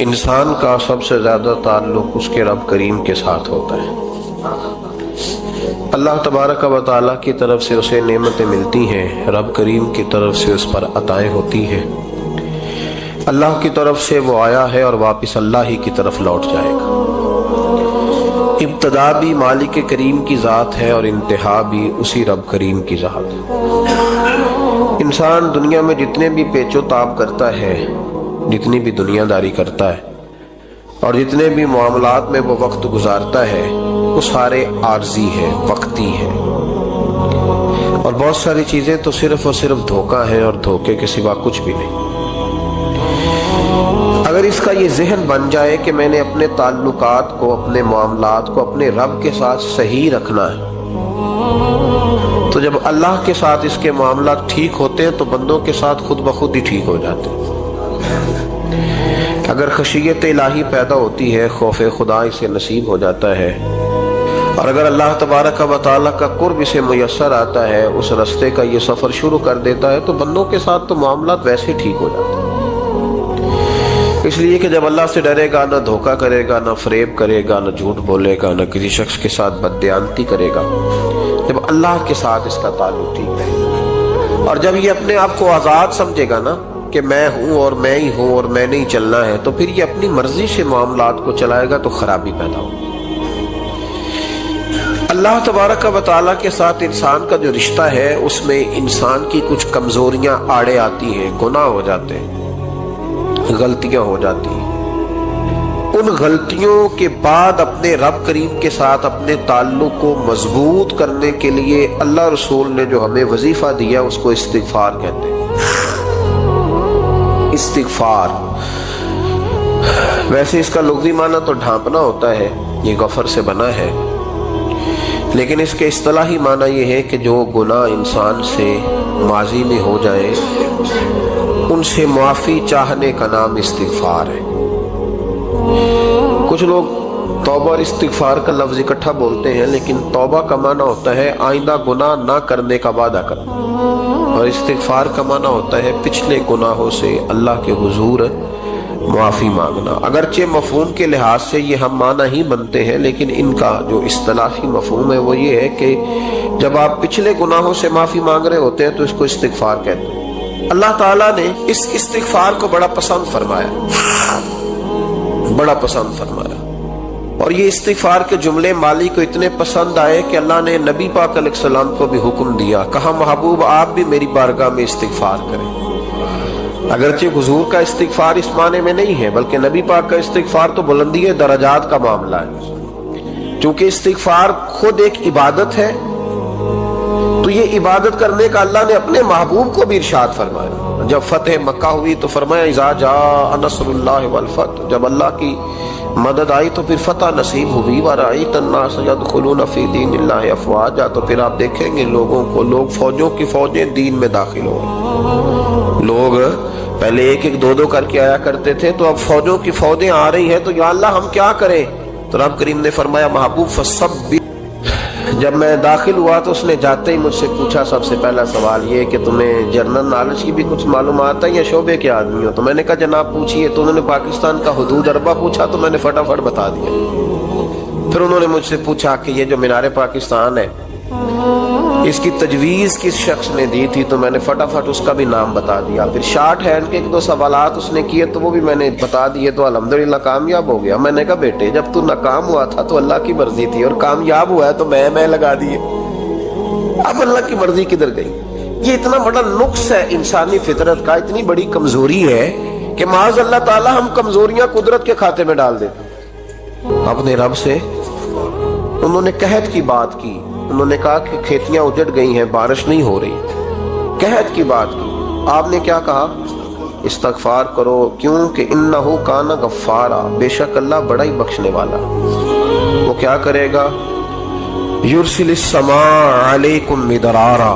انسان کا سب سے زیادہ تعلق اس کے رب کریم کے ساتھ ہوتا ہے۔ اللہ تبارک و تعالیٰ کی طرف سے اسے نعمتیں ملتی ہیں، رب کریم کی طرف سے اس پر عطائیں ہوتی ہیں۔ اللہ کی طرف سے وہ آیا ہے اور واپس اللہ ہی کی طرف لوٹ جائے گا۔ ابتدا بھی مالک کریم کی ذات ہے اور انتہا بھی اسی رب کریم کی ذات ہے۔ انسان دنیا میں جتنے بھی پیچ و تاب کرتا ہے، جتنی بھی دنیا داری کرتا ہے اور جتنے بھی معاملات میں وہ وقت گزارتا ہے، وہ سارے عارضی ہے، وقتی ہے، اور بہت ساری چیزیں تو صرف اور صرف دھوکہ ہیں اور دھوکے کے سوا کچھ بھی نہیں۔ اگر اس کا یہ ذہن بن جائے کہ میں نے اپنے تعلقات کو، اپنے معاملات کو اپنے رب کے ساتھ صحیح رکھنا ہے، تو جب اللہ کے ساتھ اس کے معاملات ٹھیک ہوتے ہیں تو بندوں کے ساتھ خود بخود ہی ٹھیک ہو جاتے ہیں۔ اگر خشیت الہی پیدا ہوتی ہے، خوف خدا اسے نصیب ہو جاتا ہے، اور اگر اللہ تبارک و تعالیٰ کا قرب اسے میسر آتا ہے، اس رستے کا یہ سفر شروع کر دیتا ہے، تو بندوں کے ساتھ تو معاملات ویسے ٹھیک ہو جاتے ہیں۔ اس لیے کہ جب اللہ سے ڈرے گا، نہ دھوکہ کرے گا، نہ فریب کرے گا، نہ جھوٹ بولے گا، نہ کسی شخص کے ساتھ بددیانتی کرے گا، جب اللہ کے ساتھ اس کا تعلق ٹھیک رہے گا، اور جب یہ اپنے آپ کو آزاد سمجھے گا نا کہ میں ہوں اور میں ہی ہوں اور میں نہیں چلنا ہے، تو پھر یہ اپنی مرضی سے معاملات کو چلائے گا تو خرابی پیدا ہوگی۔ اللہ تبارک و تعالیٰ کے ساتھ انسان کا جو رشتہ ہے، اس میں انسان کی کچھ کمزوریاں آڑے آتی ہیں، گناہ ہو جاتے ہیں، غلطیاں ہو جاتی ہیں۔ ان غلطیوں کے بعد اپنے رب کریم کے ساتھ اپنے تعلق کو مضبوط کرنے کے لیے اللہ رسول نے جو ہمیں وظیفہ دیا، اس کو استغفار کہتے ہیں۔ استغفار ویسے اس کا لغوی معنی تو ڈھانپنا ہوتا ہے، یہ غفر سے بنا ہے، لیکن اس کے اصطلاحی معنی یہ ہے کہ جو گناہ انسان سے ماضی میں ہو جائے، ان سے معافی چاہنے کا نام استغفار ہے۔ کچھ لوگ توبہ اور استغفار کا لفظ اکٹھا بولتے ہیں، لیکن توبہ کا معنی ہوتا ہے آئندہ گناہ نہ کرنے کا وعدہ کرنا، اور استغفار کا معنی ہوتا ہے پچھلے گناہوں سے اللہ کے حضور معافی مانگنا۔ اگرچہ مفہوم کے لحاظ سے یہ ہم معنی ہی بنتے ہیں، لیکن ان کا جو اصطلاحی مفہوم ہے وہ یہ ہے کہ جب آپ پچھلے گناہوں سے معافی مانگ رہے ہوتے ہیں تو اس کو استغفار کہتے ہیں۔ اللہ تعالیٰ نے اس استغفار کو بڑا پسند فرمایا، بڑا پسند فرمایا، اور یہ استغفار کے جملے مالی کو اتنے پسند آئے کہ اللہ نے نبی پاک علیہ السلام کو بھی حکم دیا، کہا محبوب آپ بھی میری بارگاہ میں استغفار کریں۔ اگرچہ حضور کا استغفار اس معنی میں نہیں ہے، بلکہ نبی پاک کا استغفار تو بلندی درجات کا معاملہ ہے، چونکہ استغفار خود ایک عبادت ہے، تو یہ عبادت کرنے کا اللہ نے اپنے محبوب کو بھی ارشاد فرمایا۔ جب فتح مکہ ہوئی تو فرمایا اذا جاء نصر اللہ والفتح، جب اللہ کی مدد آئی تو پھر فتح نصیب ہوئی، وَرَأَيْتَ النَّاسَ يَدْخُلُونَ فِي دِينِ اللَّهِ أَفْوَاجًا، تو پھر آپ دیکھیں گے لوگوں کو، لوگ فوجوں کی فوجیں دین میں داخل ہو گئے۔ لوگ پہلے ایک ایک دو دو کر کے آیا کرتے تھے، تو اب فوجوں کی فوجیں آ رہی ہیں، تو یا اللہ ہم کیا کریں؟ تو رب کریم نے فرمایا محبوب فَصَبِّرْ۔ جب میں داخل ہوا تو اس نے جاتے ہی مجھ سے پوچھا سب سے پہلا سوال یہ کہ تمہیں جنرل نالج کی بھی کچھ معلومات ہے یا شعبے کے آدمی ہو؟ تو میں نے کہا جناب پوچھیے۔ تو انہوں نے پاکستان کا حدود اربہ پوچھا تو میں نے فٹافٹ بتا دیا۔ پھر انہوں نے مجھ سے پوچھا کہ یہ جو مینار پاکستان ہے اس کی تجویز کس شخص نے دی تھی؟ تو میں نے فٹافٹ اس کا بھی نام بتا دیا۔ پھر شارٹ ہینڈ کے ایک دو سوالات اس نے کیے تو وہ بھی میں نے بتا دیے، تو الحمدللہ کامیاب ہو گیا۔ میں نے کہا بیٹے جب تو ناکام ہوا تھا تو اللہ کی مرضی تھی، اور کامیاب ہوا ہے تو میں لگا دیے، اب اللہ کی مرضی کدھر گئی؟ یہ اتنا بڑا نقص ہے انسانی فطرت کا، اتنی بڑی کمزوری ہے کہ معاذ اللہ تعالی ہم کمزوریاں قدرت کے کھاتے میں ڈال دیتے۔ اپنے رب سے انہوں نے قحط کی بات کی، انہوں نے کہا کہ کھیتیاں اجڑ گئی ہیں، بارش نہیں ہو رہی، قحط کی بات کی۔ آپ نے کیا کہا؟ استغفار کرو، کیونکہ انہو کان غفارا، بے شک اللہ بڑا ہی بخشنے والا۔ وہ کیا کرے گا؟ یرسل السماء علیکم مدرارا،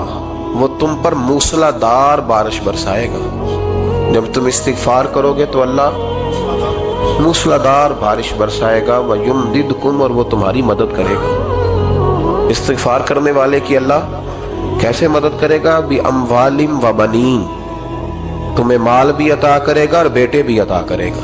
وہ تم پر موسلا دار بارش برسائے گا۔ جب تم استغفار کرو گے تو اللہ موسلا دار بارش برسائے گا، وَيُمْدِدْكُمْ، اور وہ تمہاری مدد کرے گا۔ استغفار کرنے والے کی اللہ کیسے مدد کرے گا؟ بِأَمْوَالٍ وَبَنِينَ، تمہیں مال بھی عطا کرے گا اور بیٹے بھی عطا کرے گا۔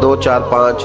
2 4 5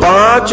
5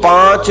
5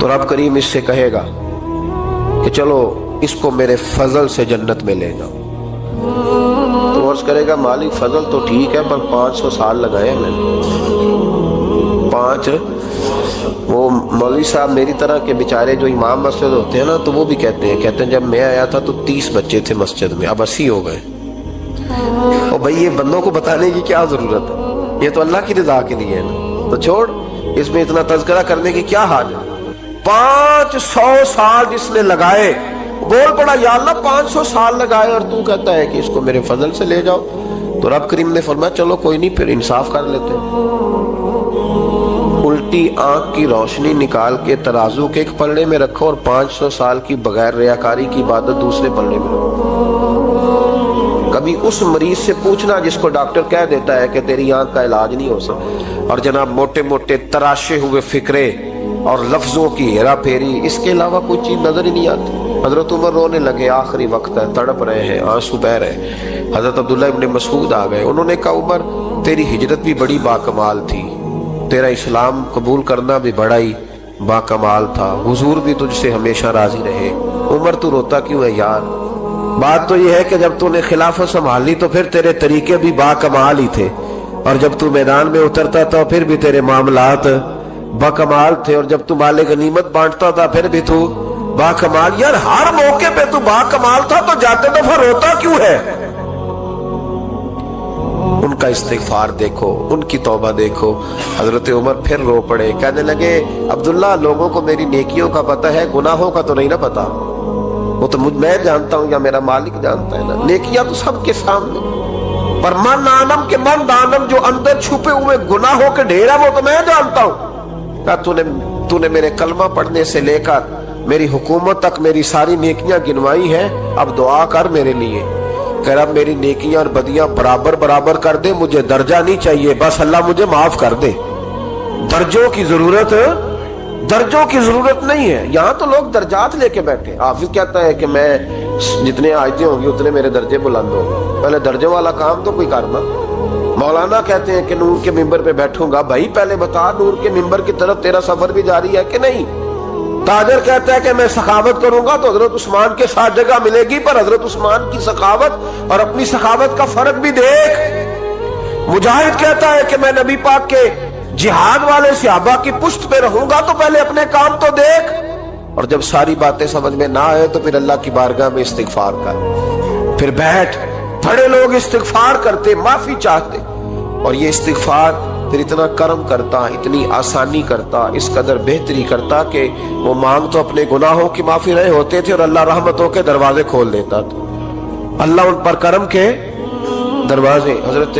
تو رب کریم اس سے کہے گا کہ چلو اس کو میرے فضل سے جنت میں لے جاؤ. تو عرض کرے گا مالک فضل تو ٹھیک ہے پر 500 سال لگائے میں نے. 5 وہ مولوی صاحب میری طرح کے بیچارے جو امام مسجد ہوتے ہیں نا تو وہ بھی کہتے ہیں جب میں آیا تھا تو 30 بچے تھے مسجد میں, اب 80 ہو گئے. اور بھائی یہ بندوں کو بتانے کی کیا ضرورت ہے, یہ تو اللہ کی رضا کے لیے ہے نا, تو چھوڑ اس میں اتنا تذکرہ کرنے کی کیا حاجت ہے. 500 سال جس نے لگائے, بول پڑا یا اللہ 500 سال لگائے اور تو کہتا ہے کہ اس کو میرے فضل سے لے جاؤ. تو رب کریم نے فرمایا چلو کوئی نہیں, پھر انصاف کر لیتے ہیں. الٹی آنکھ کی روشنی نکال کے ترازو کے ایک پلڑے میں رکھو اور 500 سال کی بغیر ریاکاری کی عبادت دوسرے پلڑے میں رکھو. کبھی اس مریض سے پوچھنا جس کو ڈاکٹر کہہ دیتا ہے کہ تیری آنکھ کا علاج نہیں ہو سکتا, اور جناب موٹے موٹے تراشے ہوئے فکرے اور لفظوں کی ہیرا پھیری, اس کے علاوہ کوئی چیز نظر ہی نہیں آتی. حضرت عمر رونے لگے, آخری وقت ہے, تڑپ رہے ہیں, آنسو بہ رہے. حضرت عبداللہ ابن مسعود آ گئے, انہوں نے کہا عمر تیری ہجرت بھی بڑی باکمال تھی, تیرا اسلام قبول کرنا بھی بڑا ہی باکمال تھا, حضور بھی تجھ سے ہمیشہ راضی رہے. عمر تو روتا کیوں ہے یار؟ بات تو یہ ہے کہ جب تو نے خلافت سنبھالی تو پھر تیرے طریقے بھی باکمال ہی تھے, اور جب تو میدان میں اترتا تھا پھر بھی تیرے معاملات باکمال تھے, اور جب تو مال غنیمت بانٹتا تھا پھر بھی تو باکمال. یار ہر موقع پہ تو باکمال تھا تو جاتے دفعہ روتا کیوں ہے؟ ان کا استغفار دیکھو, ان کی توبہ دیکھو. حضرت عمر پھر رو پڑے, کہنے لگے عبداللہ لوگوں کو میری نیکیوں کا پتہ ہے, گناہوں کا تو نہیں نا پتا. وہ تو میں جانتا ہوں یا میرا مالک جانتا ہے نا. نیکیاں تو سب کے سامنے, پر من آنم کے من دانم جو اندر چھپے ہوئے گناہوں کے ڈھیر ہے وہ تو میں جانتا ہوں. کہا تو نے میرے کلمہ پڑھنے سے لے کر میری حکومت تک میری ساری نیکیاں گنوائی ہیں, اب دعا کر میرے لیے. کہ رب میری نیکیاں اور بدیاں برابر برابر کر دے, مجھے درجہ نہیں چاہیے, بس اللہ مجھے معاف کر دے. درجوں کی ضرورت نہیں ہے. یہاں تو لوگ درجات لے کے بیٹھے. حافظ کہتا ہے کہ میں جتنے آیتیں ہوں گی اتنے میرے درجے بلند ہوں گے. پہلے درجوں والا کام تو کوئی کرنا. مولانا کہتے ہیں کہ نور کے ممبر پہ بیٹھوں گا, بھائی پہلے بتا نور کے ممبر کی طرف تیرا سفر بھی جاری ہے کہ نہیں. تاجر کہتا ہے کہ میں سخاوت کروں گا تو حضرت عثمان کے ساتھ جگہ ملے گی, پر حضرت عثمان کی سخاوت اور اپنی سخاوت کا فرق بھی دیکھ. مجاہد کہتا ہے کہ میں نبی پاک کے جہاد والے صحابہ کی پشت پہ رہوں گا تو پہلے اپنے کام تو دیکھ. اور جب ساری باتیں سمجھ میں نہ آئے تو پھر اللہ کی بارگاہ میں استغفار کر, پھر بیٹھ. بڑے لوگ استغفار کرتے, معافی چاہتے, اور یہ استغفار پھر اتنا کرم کرتا, اتنی آسانی کرتا, اس قدر بہتری کرتا کہ وہ مانگ تو اپنے گناہوں کی معافی رہے ہوتے تھے اور اللہ رحمتوں کے دروازے کھول دیتا تھا. اللہ ان پر کرم کے دروازے. حضرت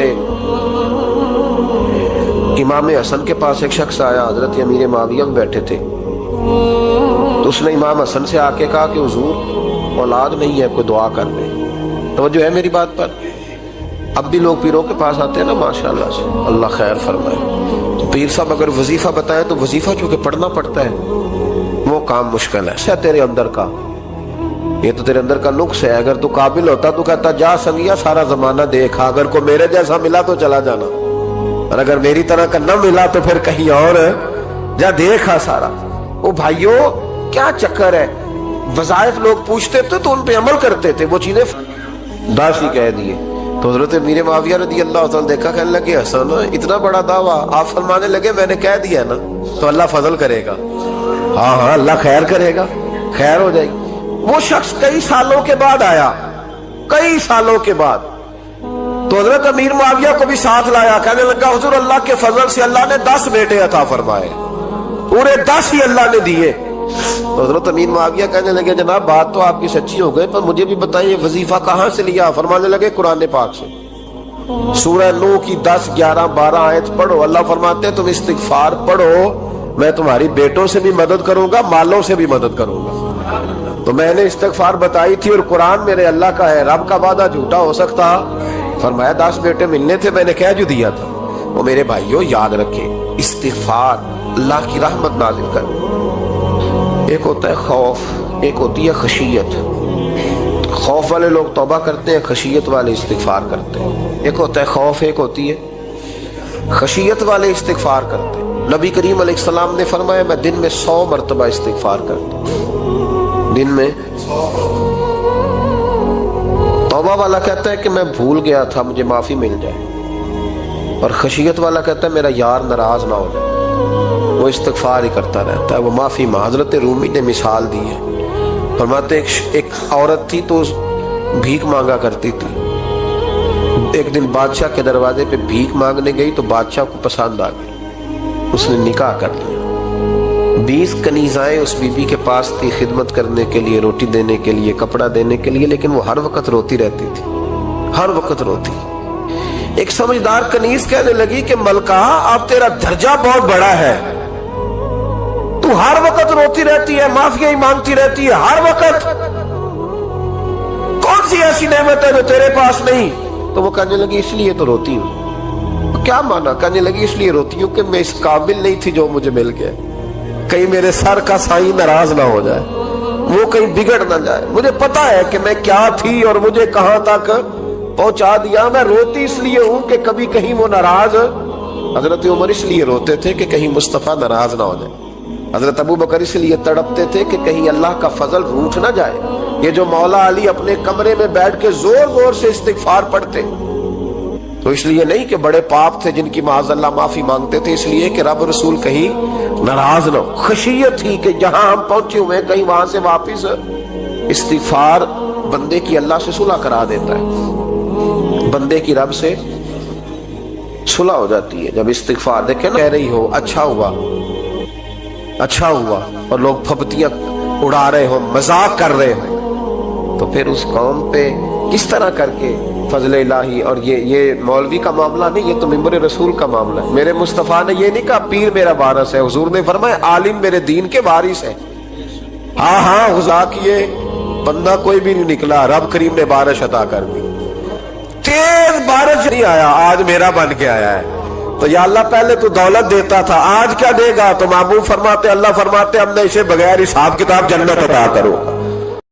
امام حسن کے پاس ایک شخص آیا, حضرت امیر معاویہ میں بیٹھے تھے, تو اس نے امام حسن سے آ کے کہا کہ حضور اولاد نہیں ہے, کوئی دعا کر دیں. توجہ ہے میری بات پر؟ اب بھی لوگ پیروں کے پاس آتے ہیں نا, ماشاءاللہ سے, اللہ خیر فرمائے. تو پیر صاحب اگر وظیفہ بتائے تو وظیفہ چونکہ پڑھنا پڑتا ہے وہ کام مشکل ہے. تیرے اندر کا یہ تو تیرے اندر کا نقص ہے. اگر تو قابل ہوتا تو کہتا جا سنگیا سارا زمانہ دیکھا, اگر کوئی میرے جیسا ملا تو چلا جانا, اور اگر میری طرح کا نہ ملا تو پھر کہیں اور جا دیکھا سارا. او بھائیو کیا چکر ہے, وظائف لوگ پوچھتے تھے تو ان پہ عمل کرتے تھے, وہ چیزیں داشی کہہ دیے. تو حضرت امیر معاویہ رضی اللہ تعالیٰ دیکھا, کہنے لگے حسن اتنا بڑا دعویٰ. آپ فرمانے لگے میں نے کہہ دیا نا تو اللہ فضل کرے گا. ہاں اللہ خیر کرے گا, خیر ہو جائے گی. وہ شخص کئی سالوں کے بعد آیا, کئی سالوں کے بعد, تو حضرت امیر معاویہ کو بھی ساتھ لایا. کہنے لگا حضور اللہ کے فضل سے اللہ نے 10 بیٹے عطا فرمائے, پورے 10 ہی اللہ نے دیے. تو حضرت امیر معاویہ کہنے لگے جناب بات تو آپ کی سچی ہو گئی, پر مجھے بھی بتائیے وظیفہ کہاں سے لیا. فرمانے لگے قرآن پاک سے, سورہ نوح کی 10, 11, 12 آیت پڑھو. اللہ فرماتے ہیں تم استغفار پڑھو, میں تمہاری بیٹوں سے بھی مدد کروں گا, مالوں سے بھی مدد کروں گا. تو میں نے استغفار بتائی تھی اور قرآن میرے اللہ کا ہے, رب کا وعدہ جھوٹا ہو سکتا. فرمایا 10 بیٹے ملنے تھے, میں نے کہہ جو دیا تھا. وہ میرے بھائیوں یاد رکھے, استغفار اللہ کی رحمت نازل کر. ایک ہوتا ہے خوف, ایک ہوتی ہے خشیت. خوف والے لوگ توبہ کرتے ہیں, خشیت والے استغفار کرتے ہیں. ایک ہوتا ہے خوف, ایک ہوتی ہے خشیت والے استغفار کرتے ہیں. نبی کریم علیہ السلام نے فرمایا میں دن میں 100 مرتبہ استغفار کرتا ہوں، دن میں۔ توبہ والا کہتا ہے کہ میں بھول گیا تھا، مجھے معافی مل جائے، اور خشیت والا کہتا ہے میرا یار ناراض نہ ہو جائے، وہ استغفار ہی کرتا رہتا ہے، وہ معافی حضرت رومی نے مثال دی ہے، فرماتے ایک عورت تھی تو بھیک مانگا کرتی تھی، ایک دن بادشاہ کے دروازے پہ بھیک مانگنے گئی تو بادشاہ کو پسند آ گئی، اس نے نکاح کر لیا۔ 20 کنیزائیں اس بی بی کے پاس تھی خدمت کرنے کے لیے، روٹی دینے کے لیے، کپڑا دینے کے لیے، لیکن وہ ہر وقت روتی رہتی تھی، ہر وقت روتی۔ ایک سمجھدار کنیز کہنے لگی کہ ملکہ اب تیرا درجہ بہت بڑا ہے، تو ہر وقت روتی رہتی ہے، معافیاں ہی مانگتی رہتی ہے ہر وقت، کون سی ایسی نعمت ہے جو تیرے پاس نہیں؟ تو وہ کہنے لگی اس لیے تو روتی ہوں۔ کیا مانا؟ کہنے لگی اس لیے روتی ہوں کہ میں اس قابل نہیں تھی جو مجھے مل گیا، کہیں میرے سر کا سائیں ناراض نہ ہو جائے، وہ کہیں بگڑ نہ جائے، مجھے پتا ہے کہ میں کیا تھی اور مجھے کہاں تک پہنچا دیا، میں روتی اس لیے ہوں کہ کبھی کہیں وہ ناراض۔ حضرت عمر اس لیے روتے تھے کہ کہیں مصطفیٰ ناراض نہ ہو جائے، حضرت ابو بکر اس لیے تڑپتے تھے کہ کہیں اللہ کا فضل روٹھ نہ جائے۔ یہ جو مولا علی اپنے کمرے میں بیٹھ کے زور زور سے استغفار پڑھتے تو اس لیے نہیں کہ بڑے پاپ تھے جن کی معاذ اللہ معافی مانگتے تھے، اس لیے کہ رب رسول کہیں ناراض نہ ہو۔ خشیت تھی کہ جہاں ہم پہنچے ہوئے کہیں وہاں سے واپس۔ استغفار بندے کی اللہ سے صلح کرا دیتا ہے، بندے کی رب سے صلح ہو جاتی ہے جب استغفار۔ دیکھیں نا، کہہ رہی ہو اچھا ہوا اچھا ہوا اور لوگ پھپتیاں اڑا رہے ہوں، مذاق کر رہے ہوں، تو پھر اس قوم پہ کس طرح کر کے فضل الہی۔ اور یہ مولوی کا معاملہ نہیں، یہ تو ممبر رسول کا معاملہ ہے۔ میرے مصطفیٰ نے یہ نہیں کہا پیر میرا وارث ہے، حضور نے فرمایا عالم میرے دین کے وارث ہے۔ ہاں ہاں غزا کیے، بندہ کوئی بھی نہیں نکلا، رب کریم نے بارش عطا کر دی، تیز بارش نہیں آیا، آج میرا بن کے آیا ہے۔ تو یا اللہ پہلے تو دولت دیتا تھا، آج کیا دے گا؟ تو محبوب فرماتے، اللہ فرماتے ہم نے اسے بغیر حساب کتاب جنت عطا کرو۔